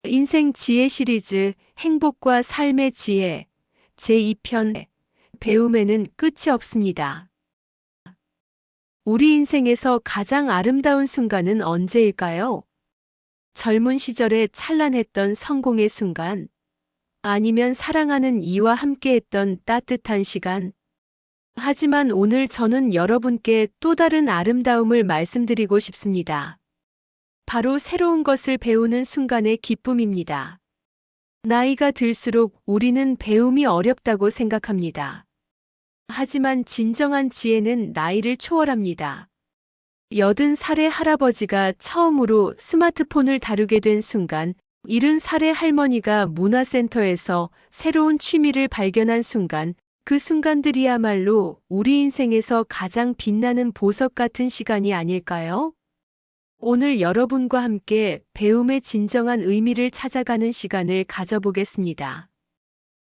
인생 지혜 시리즈 행복과 삶의 지혜 제2편 배움에는 끝이 없습니다. 우리 인생에서 가장 아름다운 순간은 언제일까요? 젊은 시절에 찬란했던 성공의 순간, 아니면 사랑하는 이와 함께했던 따뜻한 시간. 하지만 오늘 저는 여러분께 또 다른 아름다움을 말씀드리고 싶습니다. 바로 새로운 것을 배우는 순간의 기쁨입니다. 나이가 들수록 우리는 배움이 어렵다고 생각합니다. 하지만 진정한 지혜는 나이를 초월합니다. 80살의 할아버지가 처음으로 스마트폰을 다루게 된 순간, 70살의 할머니가 문화센터에서 새로운 취미를 발견한 순간, 그 순간들이야말로 우리 인생에서 가장 빛나는 보석 같은 시간이 아닐까요? 오늘 여러분과 함께 배움의 진정한 의미를 찾아가는 시간을 가져보겠습니다.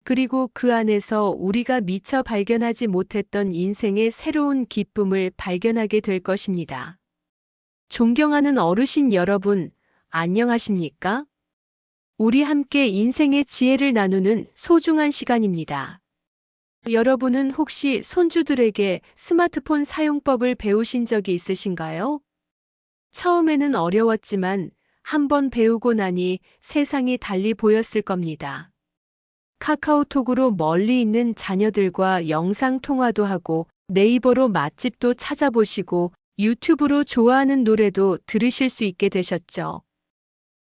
그리고 그 안에서 우리가 미처 발견하지 못했던 인생의 새로운 기쁨을 발견하게 될 것입니다. 존경하는 어르신 여러분, 안녕하십니까? 우리 함께 인생의 지혜를 나누는 소중한 시간입니다. 여러분은 혹시 손주들에게 스마트폰 사용법을 배우신 적이 있으신가요? 처음에는 어려웠지만 한번 배우고 나니 세상이 달리 보였을 겁니다. 카카오톡으로 멀리 있는 자녀들과 영상 통화도 하고, 네이버로 맛집도 찾아보시고, 유튜브로 좋아하는 노래도 들으실 수 있게 되셨죠.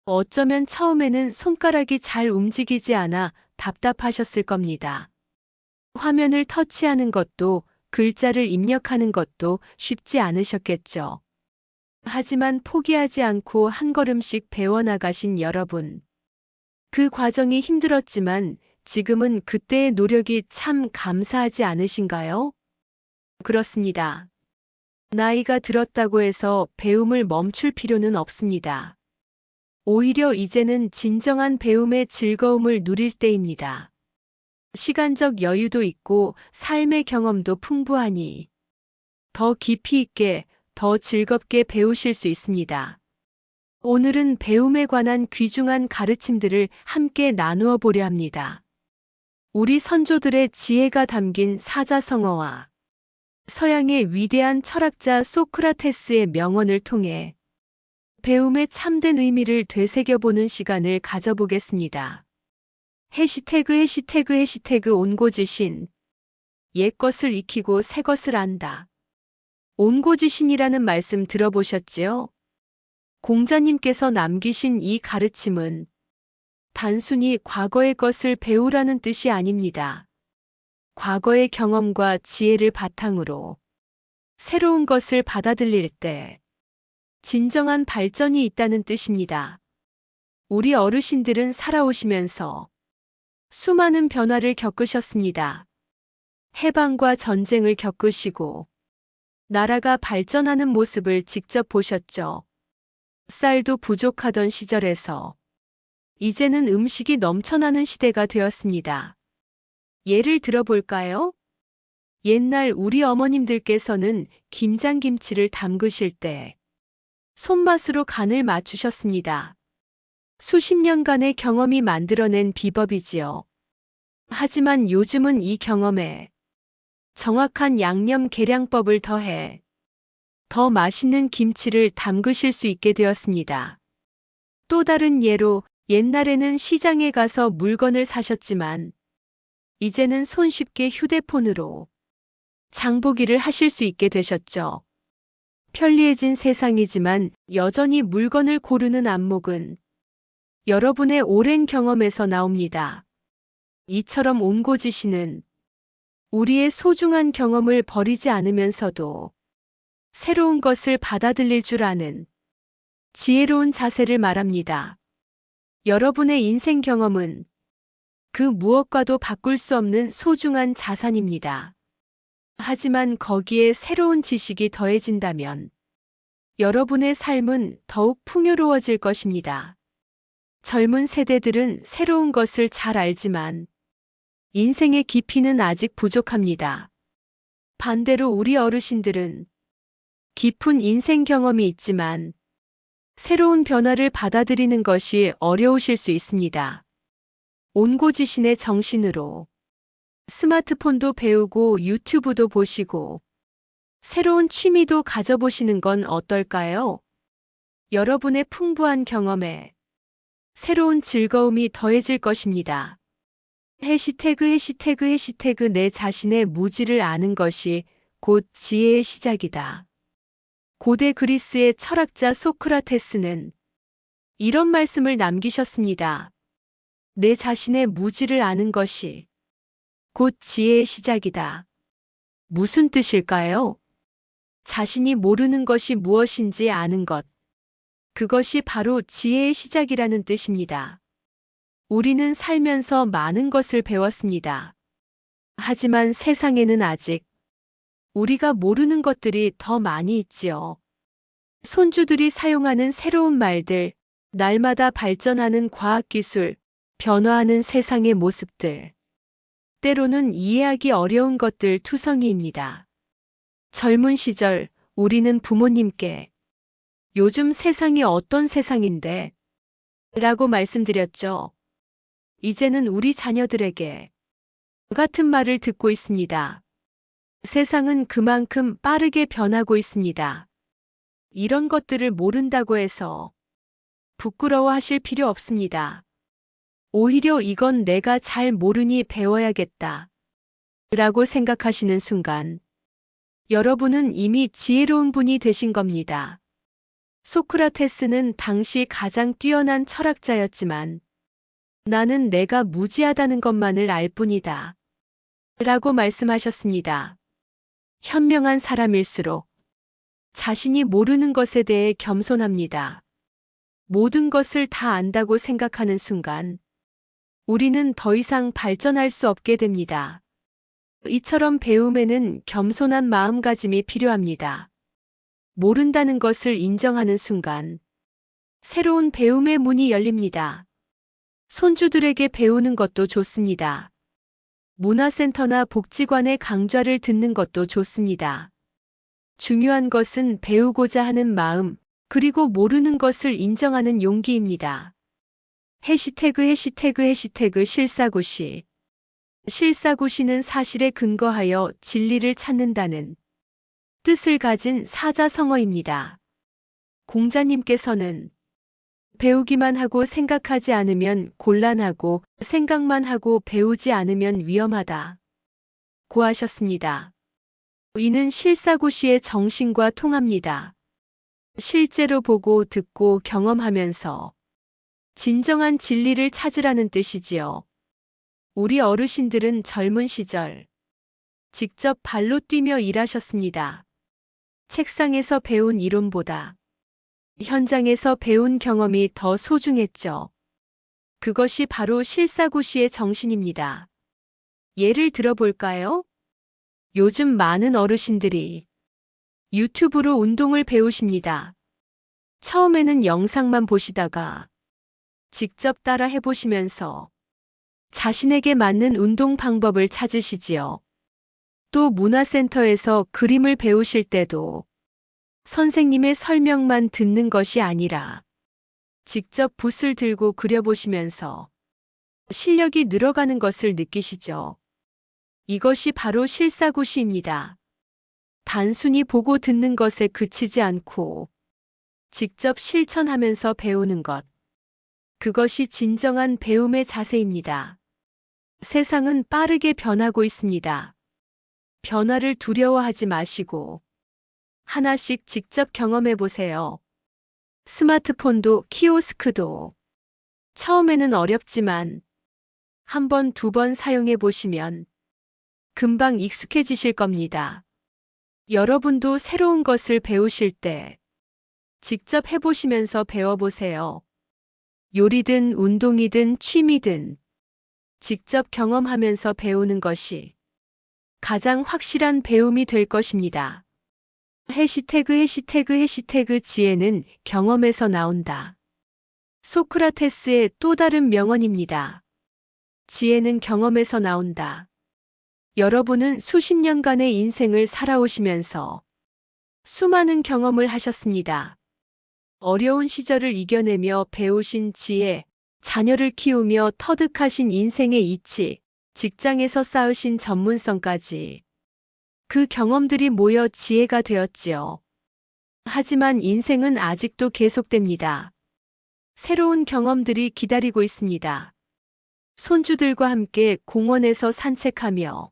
어쩌면 처음에는 손가락이 잘 움직이지 않아 답답하셨을 겁니다. 화면을 터치하는 것도, 글자를 입력하는 것도 쉽지 않으셨겠죠. 하지만 포기하지 않고 한 걸음씩 배워나가신 여러분. 그 과정이 힘들었지만 지금은 그때의 노력이 참 감사하지 않으신가요? 그렇습니다. 나이가 들었다고 해서 배움을 멈출 필요는 없습니다. 오히려 이제는 진정한 배움의 즐거움을 누릴 때입니다. 시간적 여유도 있고 삶의 경험도 풍부하니 더 깊이 있게 더 즐겁게 배우실 수 있습니다. 오늘은 배움에 관한 귀중한 가르침들을 함께 나누어 보려 합니다. 우리 선조들의 지혜가 담긴 사자성어와 서양의 위대한 철학자 소크라테스의 명언을 통해 배움의 참된 의미를 되새겨보는 시간을 가져보겠습니다. 해시태그 온고지신. 옛 것을 익히고 새 것을 안다. 온고지신이라는 말씀 들어보셨지요? 공자님께서 남기신 이 가르침은 단순히 과거의 것을 배우라는 뜻이 아닙니다. 과거의 경험과 지혜를 바탕으로 새로운 것을 받아들일 때 진정한 발전이 있다는 뜻입니다. 우리 어르신들은 살아오시면서 수많은 변화를 겪으셨습니다. 해방과 전쟁을 겪으시고 나라가 발전하는 모습을 직접 보셨죠. 쌀도 부족하던 시절에서 이제는 음식이 넘쳐나는 시대가 되었습니다. 예를 들어볼까요? 옛날 우리 어머님들께서는 김장김치를 담그실 때 손맛으로 간을 맞추셨습니다. 수십 년간의 경험이 만들어낸 비법이지요. 하지만 요즘은 이 경험에 정확한 양념 계량법을 더해 더 맛있는 김치를 담그실 수 있게 되었습니다. 또 다른 예로 옛날에는 시장에 가서 물건을 사셨지만 이제는 손쉽게 휴대폰으로 장보기를 하실 수 있게 되셨죠. 편리해진 세상이지만 여전히 물건을 고르는 안목은 여러분의 오랜 경험에서 나옵니다. 이처럼 온고지신은 우리의 소중한 경험을 버리지 않으면서도 새로운 것을 받아들일 줄 아는 지혜로운 자세를 말합니다. 여러분의 인생 경험은 그 무엇과도 바꿀 수 없는 소중한 자산입니다. 하지만 거기에 새로운 지식이 더해진다면 여러분의 삶은 더욱 풍요로워질 것입니다. 젊은 세대들은 새로운 것을 잘 알지만 인생의 깊이는 아직 부족합니다. 반대로 우리 어르신들은 깊은 인생 경험이 있지만 새로운 변화를 받아들이는 것이 어려우실 수 있습니다. 온고지신의 정신으로 스마트폰도 배우고 유튜브도 보시고 새로운 취미도 가져보시는 건 어떨까요? 여러분의 풍부한 경험에 새로운 즐거움이 더해질 것입니다. 해시태그 내 자신의 무지를 아는 것이 곧 지혜의 시작이다. 고대 그리스의 철학자 소크라테스는 이런 말씀을 남기셨습니다. 내 자신의 무지를 아는 것이 곧 지혜의 시작이다. 무슨 뜻일까요? 자신이 모르는 것이 무엇인지 아는 것. 그것이 바로 지혜의 시작이라는 뜻입니다. 우리는 살면서 많은 것을 배웠습니다. 하지만 세상에는 아직 우리가 모르는 것들이 더 많이 있지요. 손주들이 사용하는 새로운 말들, 날마다 발전하는 과학기술, 변화하는 세상의 모습들. 때로는 이해하기 어려운 것들 투성이입니다. 젊은 시절 우리는 부모님께 요즘 세상이 어떤 세상인데? 라고 말씀드렸죠. 이제는 우리 자녀들에게 같은 말을 듣고 있습니다. 세상은 그만큼 빠르게 변하고 있습니다. 이런 것들을 모른다고 해서 부끄러워하실 필요 없습니다. 오히려 이건 내가 잘 모르니 배워야겠다. 라고 생각하시는 순간 여러분은 이미 지혜로운 분이 되신 겁니다. 소크라테스는 당시 가장 뛰어난 철학자였지만 나는 내가 무지하다는 것만을 알 뿐이다. 라고 말씀하셨습니다. 현명한 사람일수록 자신이 모르는 것에 대해 겸손합니다. 모든 것을 다 안다고 생각하는 순간 우리는 더 이상 발전할 수 없게 됩니다. 이처럼 배움에는 겸손한 마음가짐이 필요합니다. 모른다는 것을 인정하는 순간 새로운 배움의 문이 열립니다. 손주들에게 배우는 것도 좋습니다. 문화센터나 복지관의 강좌를 듣는 것도 좋습니다. 중요한 것은 배우고자 하는 마음, 그리고 모르는 것을 인정하는 용기입니다. 해시태그 실사고시. 실사고시는 사실에 근거하여 진리를 찾는다는 뜻을 가진 사자성어입니다. 공자님께서는 배우기만 하고 생각하지 않으면 곤란하고 생각만 하고 배우지 않으면 위험하다. 고 하셨습니다. 이는 실사고시의 정신과 통합니다. 실제로 보고 듣고 경험하면서 진정한 진리를 찾으라는 뜻이지요. 우리 어르신들은 젊은 시절 직접 발로 뛰며 일하셨습니다. 책상에서 배운 이론보다 현장에서 배운 경험이 더 소중했죠. 그것이 바로 실사고시의 정신입니다. 예를 들어볼까요? 요즘 많은 어르신들이 유튜브로 운동을 배우십니다. 처음에는 영상만 보시다가 직접 따라 해보시면서 자신에게 맞는 운동 방법을 찾으시지요. 또 문화센터에서 그림을 배우실 때도 선생님의 설명만 듣는 것이 아니라 직접 붓을 들고 그려보시면서 실력이 늘어가는 것을 느끼시죠. 이것이 바로 실사고시입니다. 단순히 보고 듣는 것에 그치지 않고 직접 실천하면서 배우는 것. 그것이 진정한 배움의 자세입니다. 세상은 빠르게 변하고 있습니다. 변화를 두려워하지 마시고 하나씩 직접 경험해 보세요. 스마트폰도 키오스크도 처음에는 어렵지만 한 번, 두 번 사용해 보시면 금방 익숙해지실 겁니다. 여러분도 새로운 것을 배우실 때 직접 해보시면서 배워보세요. 요리든 운동이든 취미든 직접 경험하면서 배우는 것이 가장 확실한 배움이 될 것입니다. 해시태그 지혜는 경험에서 나온다. 소크라테스의 또 다른 명언입니다. 지혜는 경험에서 나온다. 여러분은 수십 년간의 인생을 살아오시면서 수많은 경험을 하셨습니다. 어려운 시절을 이겨내며 배우신 지혜, 자녀를 키우며 터득하신 인생의 이치, 직장에서 쌓으신 전문성까지 그 경험들이 모여 지혜가 되었지요. 하지만 인생은 아직도 계속됩니다. 새로운 경험들이 기다리고 있습니다. 손주들과 함께 공원에서 산책하며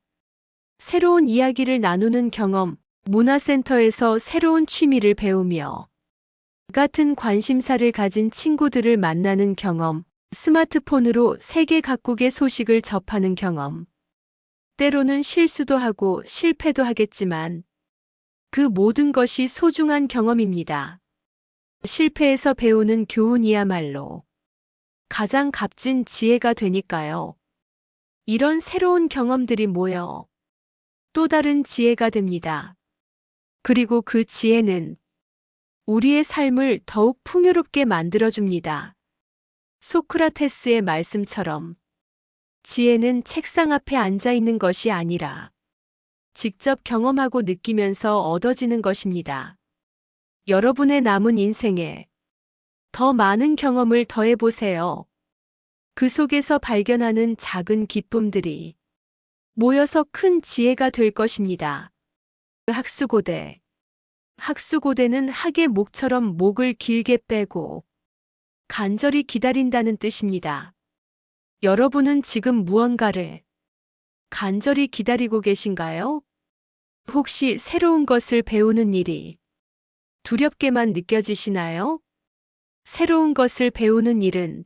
새로운 이야기를 나누는 경험, 문화센터에서 새로운 취미를 배우며 같은 관심사를 가진 친구들을 만나는 경험, 스마트폰으로 세계 각국의 소식을 접하는 경험. 때로는 실수도 하고 실패도 하겠지만 그 모든 것이 소중한 경험입니다. 실패에서 배우는 교훈이야말로 가장 값진 지혜가 되니까요. 이런 새로운 경험들이 모여 또 다른 지혜가 됩니다. 그리고 그 지혜는 우리의 삶을 더욱 풍요롭게 만들어줍니다. 소크라테스의 말씀처럼 지혜는 책상 앞에 앉아 있는 것이 아니라 직접 경험하고 느끼면서 얻어지는 것입니다. 여러분의 남은 인생에 더 많은 경험을 더해보세요. 그 속에서 발견하는 작은 기쁨들이 모여서 큰 지혜가 될 것입니다. 학수고대. 학수고대는 학의 목처럼 목을 길게 빼고 간절히 기다린다는 뜻입니다. 여러분은 지금 무언가를 간절히 기다리고 계신가요? 혹시 새로운 것을 배우는 일이 두렵게만 느껴지시나요? 새로운 것을 배우는 일은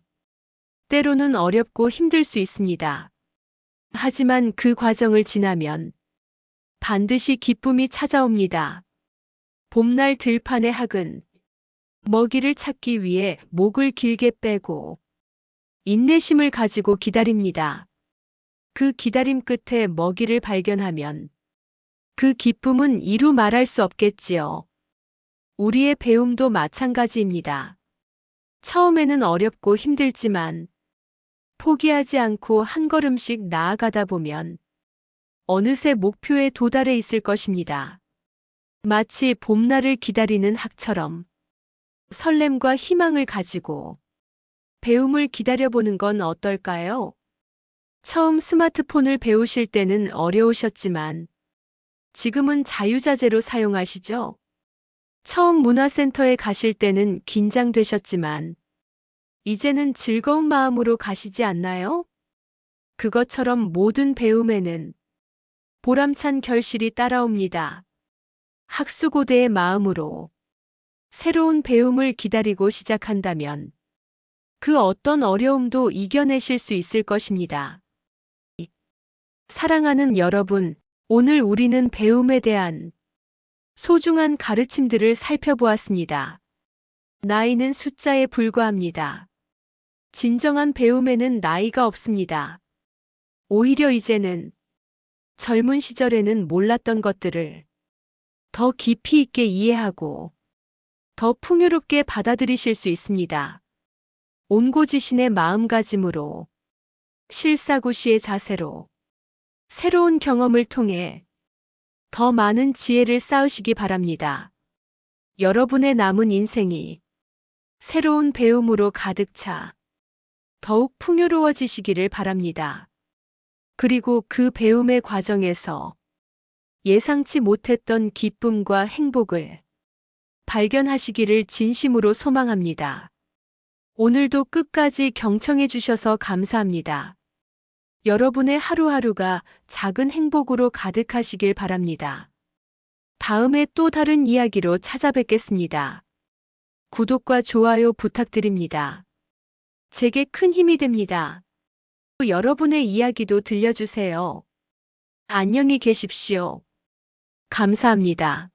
때로는 어렵고 힘들 수 있습니다. 하지만 그 과정을 지나면 반드시 기쁨이 찾아옵니다. 봄날 들판의 학은 먹이를 찾기 위해 목을 길게 빼고 인내심을 가지고 기다립니다. 그 기다림 끝에 먹이를 발견하면 그 기쁨은 이루 말할 수 없겠지요. 우리의 배움도 마찬가지입니다. 처음에는 어렵고 힘들지만 포기하지 않고 한 걸음씩 나아가다 보면 어느새 목표에 도달해 있을 것입니다. 마치 봄날을 기다리는 학처럼 설렘과 희망을 가지고 배움을 기다려보는 건 어떨까요? 처음 스마트폰을 배우실 때는 어려우셨지만 지금은 자유자재로 사용하시죠? 처음 문화센터에 가실 때는 긴장되셨지만 이제는 즐거운 마음으로 가시지 않나요? 그것처럼 모든 배움에는 보람찬 결실이 따라옵니다. 학수고대의 마음으로 새로운 배움을 기다리고 시작한다면 그 어떤 어려움도 이겨내실 수 있을 것입니다. 사랑하는 여러분, 오늘 우리는 배움에 대한 소중한 가르침들을 살펴보았습니다. 나이는 숫자에 불과합니다. 진정한 배움에는 나이가 없습니다. 오히려 이제는 젊은 시절에는 몰랐던 것들을 더 깊이 있게 이해하고 더 풍요롭게 받아들이실 수 있습니다. 온고지신의 마음가짐으로 실사구시의 자세로 새로운 경험을 통해 더 많은 지혜를 쌓으시기 바랍니다. 여러분의 남은 인생이 새로운 배움으로 가득 차 더욱 풍요로워지시기를 바랍니다. 그리고 그 배움의 과정에서 예상치 못했던 기쁨과 행복을 발견하시기를 진심으로 소망합니다. 오늘도 끝까지 경청해 주셔서 감사합니다. 여러분의 하루하루가 작은 행복으로 가득하시길 바랍니다. 다음에 또 다른 이야기로 찾아뵙겠습니다. 구독과 좋아요 부탁드립니다. 제게 큰 힘이 됩니다. 여러분의 이야기도 들려주세요. 안녕히 계십시오. 감사합니다.